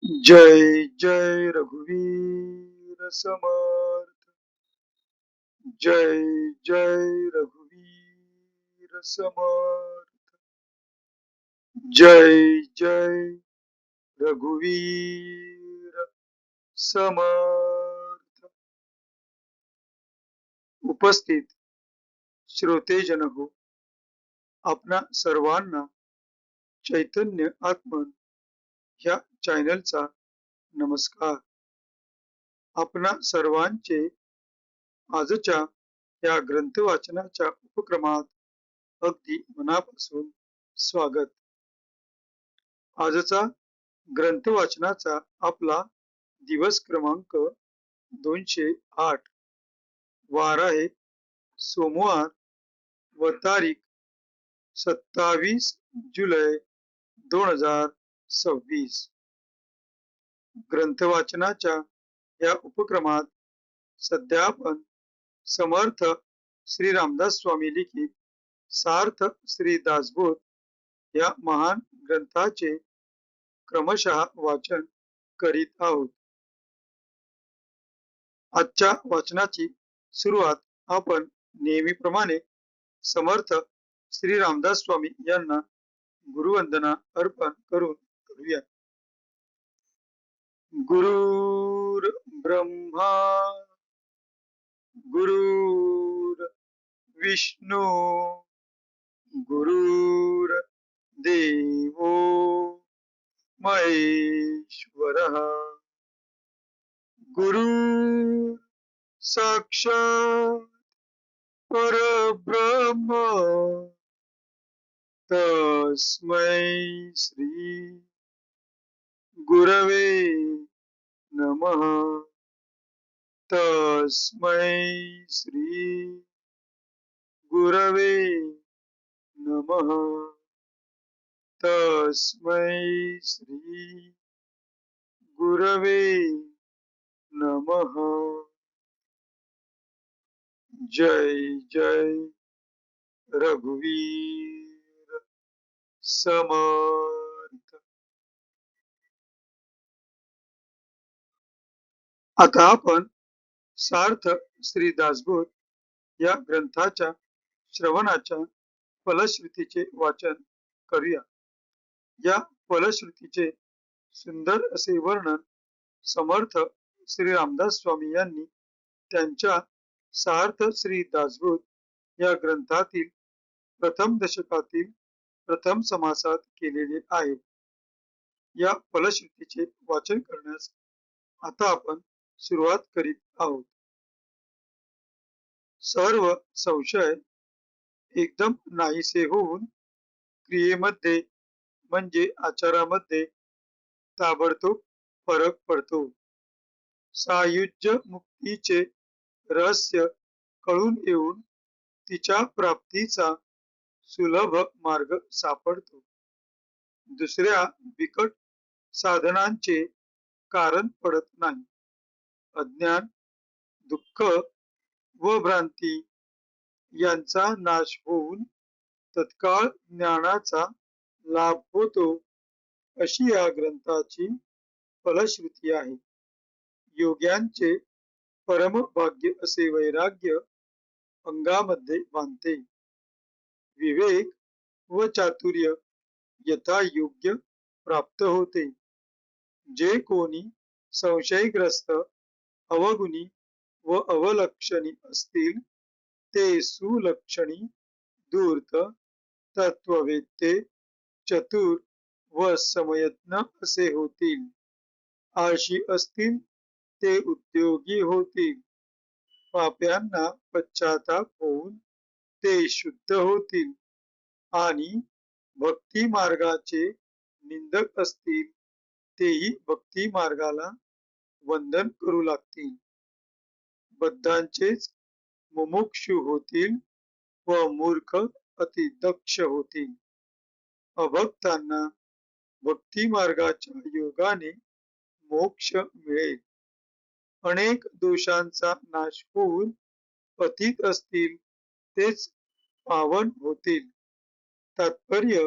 जय जय रघुवीर समर्थ। जय जय रघुवीर समर्थ। जय जय रघुवीर समर्थ। उपस्थित श्रोतेजन हो, आपणा सर्वांना चैतन्य आत्मन ह्या चॅनलचा नमस्कार। आपणा सर्वांचे आजच्या या ग्रंथ वाचनाच्या उपक्रमात अगदी मनापासून स्वागत। आजचा ग्रंथ वाचनाचा आपला दिवस क्रमांक 208, वार आहे सोमवार व तारीख 27 जुलै 2026। ग्रंथ वाचनाच्या या उपक्रमात सध्या आपण समर्थ श्री रामदास स्वामी लिखित सार्थ श्री दासबोध या महान ग्रंथाचे क्रमशः वाचन करीत आहोत। आजच्या वाचनाची सुरुवात आपण नेहमीप्रमाणे समर्थ श्री रामदास स्वामी यांना गुरुवंदना अर्पण करून करूया। गुरुर् ब्रह्मा गुरुर् विष्णू गुरुर् देवो महेश्वरः गुरु साक्षात् परब्रह्म तस्मै श्री गुरवे नमः। तस्मै श्री गुरवे नमः। तस्मै श्री गुरवे नमः। जय जय रघुवीर समर्थ। आता आपण सार्थ श्री दासबोध या ग्रंथाच्या श्रवणाच्या फलश्रुतीचे वाचन करूया। या फलश्रुतीचे सुंदर असे वर्णन समर्थ श्री रामदास स्वामी यांनी त्यांच्या सार्थ श्री दासबोध या ग्रंथातील प्रथम दशकातील प्रथम समासात केलेले आहे। या फलश्रुतीचे वाचन करण्यास आता आपण सुरुवात करीत आहोत। सर्व संशय एकदम नाहीसे होऊन क्रियेमध्ये म्हणजे आचारामध्ये ताबडतोब फरक पडतो। सायुज्य मुक्तीचे रहस्य कळून येऊन तिच्या प्राप्तीचा सुलभ मार्ग सापडतो। दुसऱ्या बिकट साधनांचे कारण पडत नाही। अज्ञान, दुःख व भ्रांती यांचा नाश होऊन तत्काळ ज्ञानाचा लाभ होतो, अशी या ग्रंथाची फलश्रुती आहे। योग्यांचे परम भाग्य असे वैराग्य अंगामध्ये बांधते। विवेक व चातुर्य यथा योग्य प्राप्त होते। जे कोणी संशयग्रस्त, अवगुणी व अवलक्षणी असतील ते सुलक्षणी, धूर्त, तत्ववेत्ते, चतुर व समयज्ञ असे होतील। आळशी असतील ते उद्योगी होतील। पाप्यांना पश्चाताप होऊन ते शुद्ध होतील आणि भक्ती मार्गाचे निंदक असतील तेही भक्ती मार्गाला वंदन करू लागतील। बद्धांचेच मुमुक्षु होतील व मूर्ख अति दक्ष होतील। अभक्तांना भक्ती मार्गाच्या योगाने मोक्ष मिळेल। अनेक दोषांचा नाश होऊन पतित असतील तेच पावन होतील। तात्पर्य,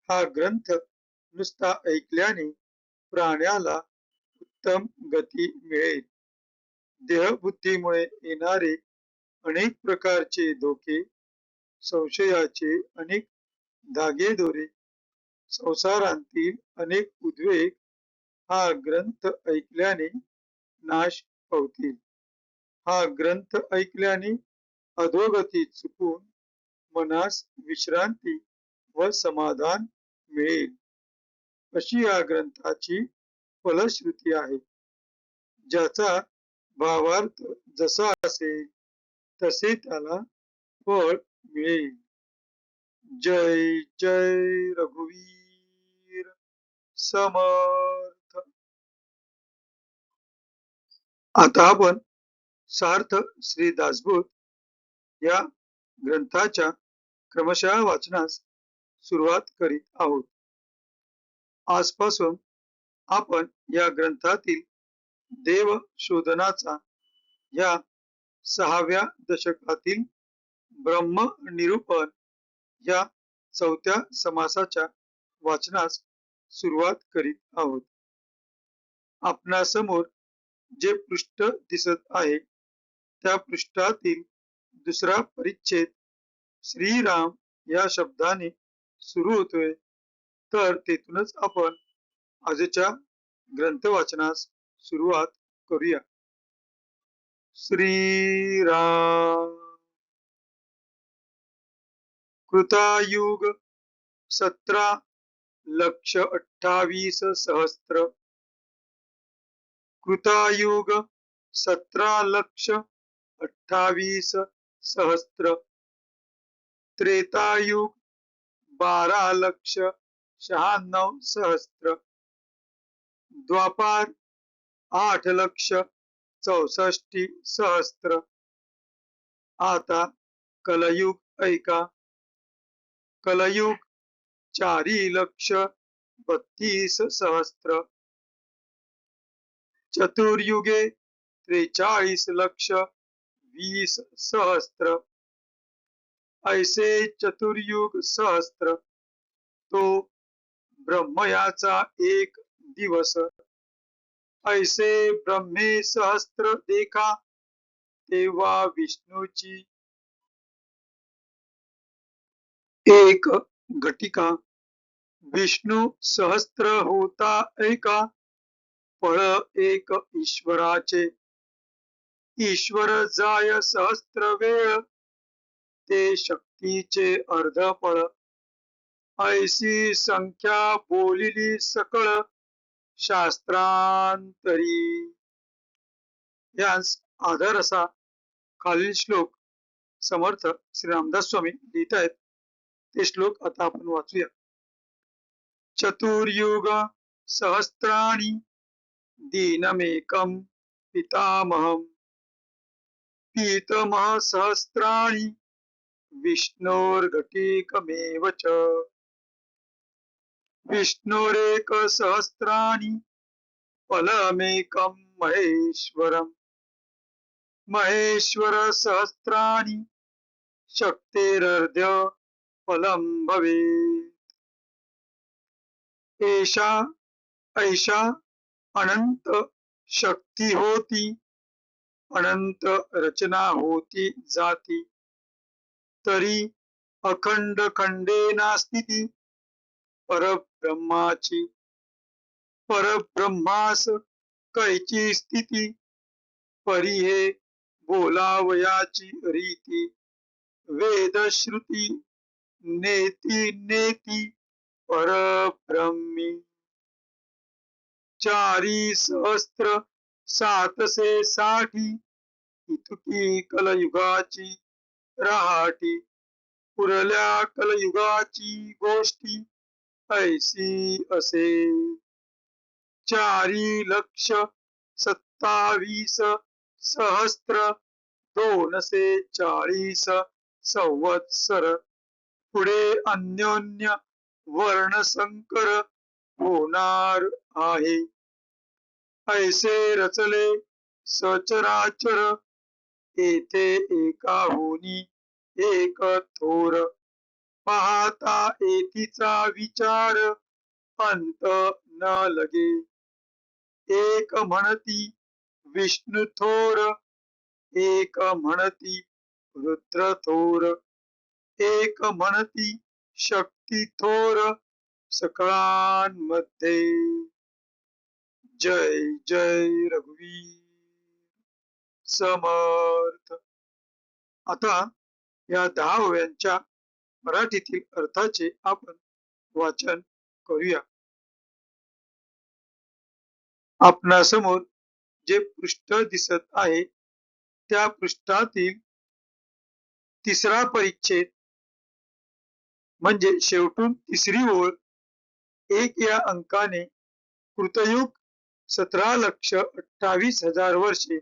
हा ग्रंथ नुसता ऐकल्याने प्राण्याला उत्तम गती मिळेल. देहबुद्धीमुळे येणारे अनेक प्रकारचे धोके, संशयाचे अनेक धागेदोरे, संसारांतील अनेक उद्वेग हा ग्रंथ ऐकल्याने नाश पावतील. हा ग्रंथ ऐकल्याने अधोगती चुकून मनास विश्रांती व समाधान मिळेल, अशी या ग्रंथाची फलश्रुती आहे. ज्याचा भावार्थ जसा असेल तसे त्याला फळ मिळेल. जय जय रघुवीर समर्थ. आता आपण सार्थ श्री दासबोध या ग्रंथाच्या क्रमशः वाचनास सुरुवात करीत आहोत. आजपासून आपण या ग्रंथातील देव शोधनाचा या 6व्या दशकातील ब्रह्म निरूपण या 4थ्या समासाच्या वाचनास सुरुवात करीत आहोत. आपणासमोर जे पृष्ठ दिसत आहे त्या पृष्ठातील दुसरा परिच्छेद श्रीराम या शब्दाने सुरू होतोय, तर तेथूनच आपण आजच्या ग्रंथ वाचनास सुरुवात करूया. श्रीराम. कृतायुग 17,28,000. कृतायुग 17,28,000. त्रेतायुग 12,96,000. द्वापार 8,64,000. आता कलयुग ऐका. कलयुग 4,32,000. चतुर्युगे 43,20,000. ऐसे चतुर्युग सहस्त्र. तो ब्रह्मयाचा एक दिवस. ऐसे ब्रह्मे सहस्त्र देखा, तेव्हा विष्णूची एक घटिका. विष्णू सहस्त्र होता ऐका, फळ एक ईश्वराचे. ईश्वर जाय सहस्त्र वेळ, ते शक्तीचे अर्ध फळ. ऐसी संख्या बोलिली सकळ, शास्त्रांतरी. यास आधार असा खालील श्लोक समर्थ श्री रामदास स्वामी लिहित आहेत. ते श्लोक आता आपण वाचूया. चतुर्युग सहस्त्राणि दीनमेकं पितामहं. पीतमह सहस्राणि विष्णोर्घटिकमेव च. विष्णोरेक सहस्राणि फलमेकं महेश्वरम्. महेश्वर सहस्राणि शक्तेरर्ध्य फलं भवेत्. ऐशा अनंत शक्ती होती, अनंत रचना होती जाती. तरी अखंड खंडेना स्थिती परब्रह्माची. परब्रह्मास कैची स्थिती, परी हे बोलावयाची रीती. वेदश्रुती नेती नेती परब्रह्मी. 4,760 इतकी कलयुगाची रहाटी. पुरल्या कलयुगाची गोष्टी ऐसी असे. 4,27,000 240 संवत्सर. पुढे अन्योन्य वर्णसंकर होणार आहे. ऐसे रचले सचराचर, येथे एकाहुनी एक थोर. पाहता येतीचा विचार, अंत न लगे. एक म्हणती विष्णू थोर, एक म्हणती रुद्र थोर, एक म्हणती शक्ती थोर सकळांमध्ये. जय जय रघुवीर समर्थ. आता या 10 ओव्यांच्या मराठीतील अर्थाचे आपण वाचन करूया. आपणासमोर जे पृष्ठ दिसत आहे त्या पृष्ठातील तिसरा परिच्छेद म्हणजे शेवटून तिसरी ओळ 1 या अंकाने कृतयुग 17,28,000 वर्षे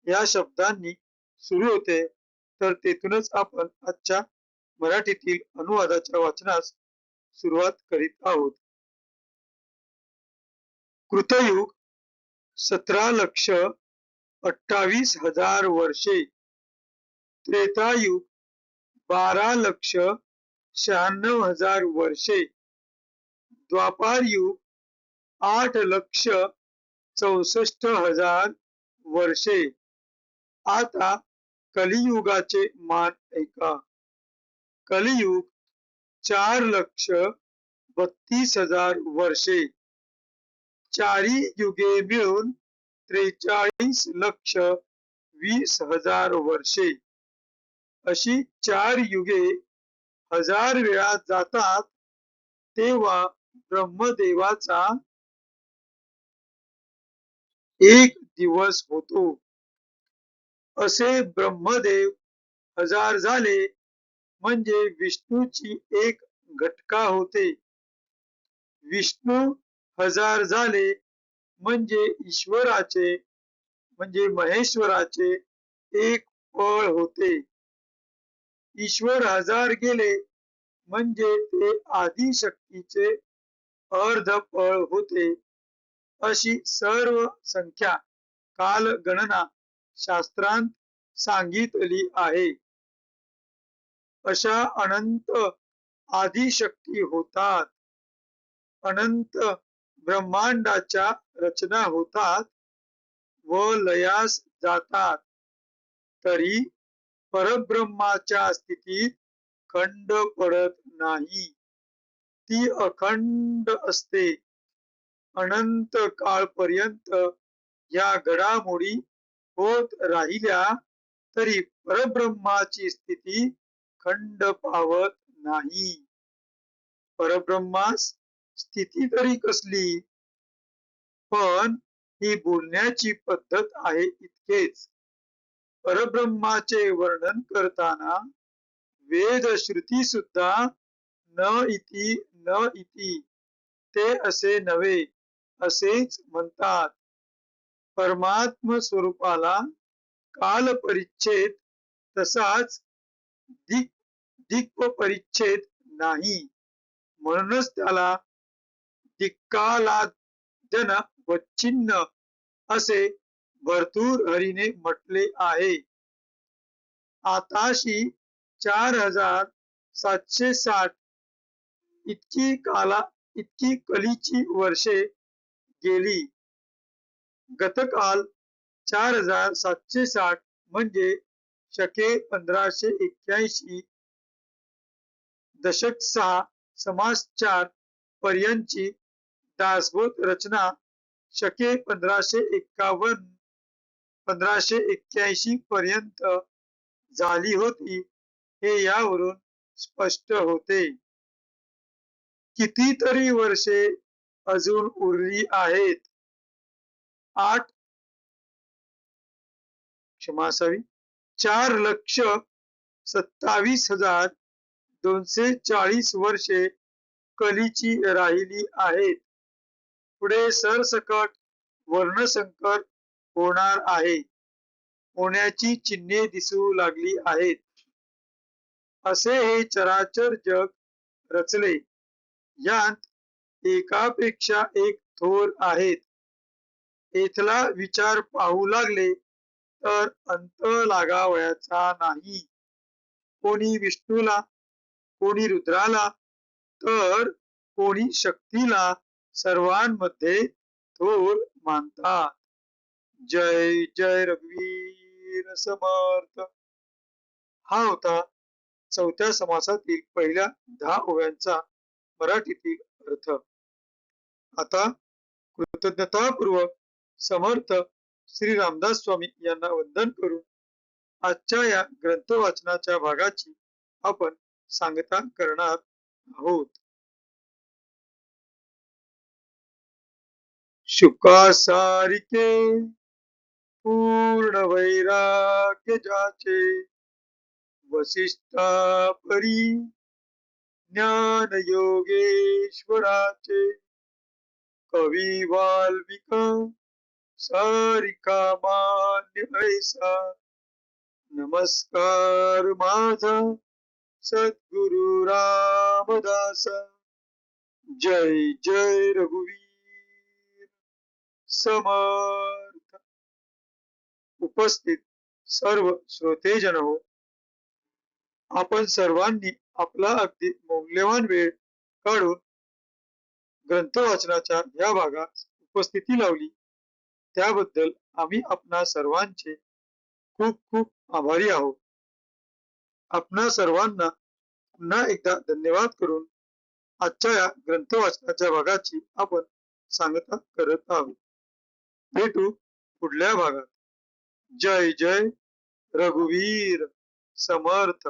या शब्दांनी सुरू होते. तर तेथूनच आपण आजच्या मराठीतील अनुवादाच्या वाचनास सुरुवात करीत आहोत. कृतयुग 17,28,000 वर्षे, त्रेतायुग 12,96,000 वर्षे, द्वापार युग 8,64,000 वर्षे. आता कलियुगाचे मान ऐका. कलियुग 4,32,000 वर्षे. चारी युगे मिळून 43,20,000 वर्षे. अशी 4 युगे 1000 वेळा जातात तेव्हा ब्रह्मदेवाचा 1 दिवस होतो. असे ब्रह्मदेव 1000 झाले म्हणजे विष्णूची 1 घटका होते. विष्णू 1000 झाले म्हणजे ईश्वराचे म्हणजे महेश्वराचे 1 पळ होते. ईश्वर 1000 गेले म्हणजे ते आदिशक्तीचे अर्ध पळ होते. अशी सर्व संख्या कालगणना शास्त्रांत सांगितली आहे. अशा अनंत आदिशक्ती होतात. अनंत ब्रह्मांडाच्या रचना होतात व लयास जातात. तरी परब्रह्माच्या स्थितीत खंड पडत नाही. ती अखंड असते. अनंत काळपर्यंत या घडामोडी होत राहिल्या तरी परब्रह्माची स्थिती खंड पावत नाही. परब्रह्मास स्थिती तरी कसली? पण ही बोलण्याची पद्धत आहे इतकेच. परब्रह्माचे वर्णन करताना वेद श्रुती सुद्धा न इति न इति ते असे नव्हे असेच म्हणतात. परमात्म स्वरूपाला काल परिच्छेद तसाच दिक् परिच्छेद नाही. म्हणूनच त्याला दिक्कालाद्यन वच्छिन्न असे भर्तृहरीने म्हटले आहे. आताशी 4760 इतकी कलीची वर्षे गेली. गतकाल 4760 म्हणजे शके 1581, दशक 6, समास 4 पर्यंतची दासबोध रचना शके 1581 पर्यंत झाली होती हे यावरून स्पष्ट होते. कितीतरी वर्षे अजून उरली आहेत. 4,27,240 वर्षे कलीची राहिली आहेत. पुढे सरसकट वर्णसंकर होणार आहे. होण्याची चिन्हे दिसू लागली आहेत. असे हे चराचर जग रचले. यांत एकापेक्षा एक थोर आहेत. येथला विचार पाहू लागले तर अंत लागावयाचा नाही. कोणी विष्णूला, कोणी रुद्राला, तर कोणी शक्तीला सर्वांमध्ये थोर मानतात. जय जय रघुवीर समर्थ. हा होता चौथ्या समासातील पहिल्या 10 ओव्यांचा मराठीतील अर्थ. आता कृतज्ञतापूर्वक समर्थ श्री रामदास स्वामी यांना वंदन करून आजच्या या ग्रंथ वाचनाच्या भागाची आपण सांगता करणार आहोत. शुकासारिके पूर्ण वैराग्य जाचे वसिष्ठा परी ज्ञान योगेश्वराचे कवी वाल्मिक सारिका मान्य ऐसा नमस्कार माझा सद्गुरु रामदास. जय जय रघुवीर समर्थ. उपस्थित सर्व श्रोतेजन हो, आपण सर्वांनी आपला अगदी मौल्यवान वेळ काढून ग्रंथ वाचनाच्या या भागात उपस्थिती लावली त्याबद्दल आम्ही आपणा सर्वांचे खूप खूप आभारी आहोत. आपणा सर्वांना पुन्हा एकदा धन्यवाद करून आजच्या या ग्रंथ वाचनाच्या भागाची आपण सांगता करत आहोत. भेटू पुढल्या भागात. जय जय रघुवीर समर्थ.